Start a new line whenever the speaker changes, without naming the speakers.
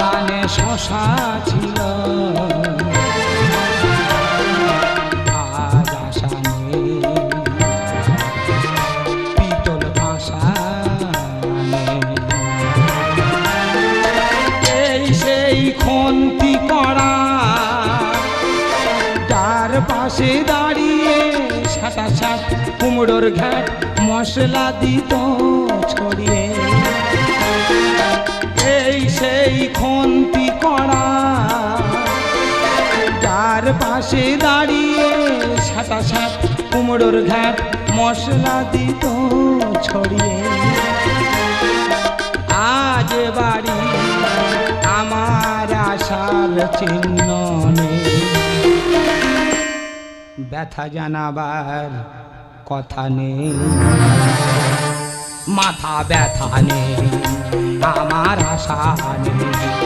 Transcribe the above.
বাগানে শশা ছিল, আজ আশা নেই, পিতল আশা নেই। এই সেই খন্তি করা তার পাশে দাঁড়িয়ে সাটা সাট কুমড়োর ঘাট মশলা দিত ছড়িয়ে। এই সেই খন্তি করা তার পাশে দাঁড়িয়ে সাটা সাট কুমড়োর ঘাট মশলা দিত ছড়িয়ে। আজ বাড়ি আমার আশার চিহ্ন নেই, ব্যথা জানাবার কথা নেই, মাথা ব্যথা নেই, আমার আশা নেই।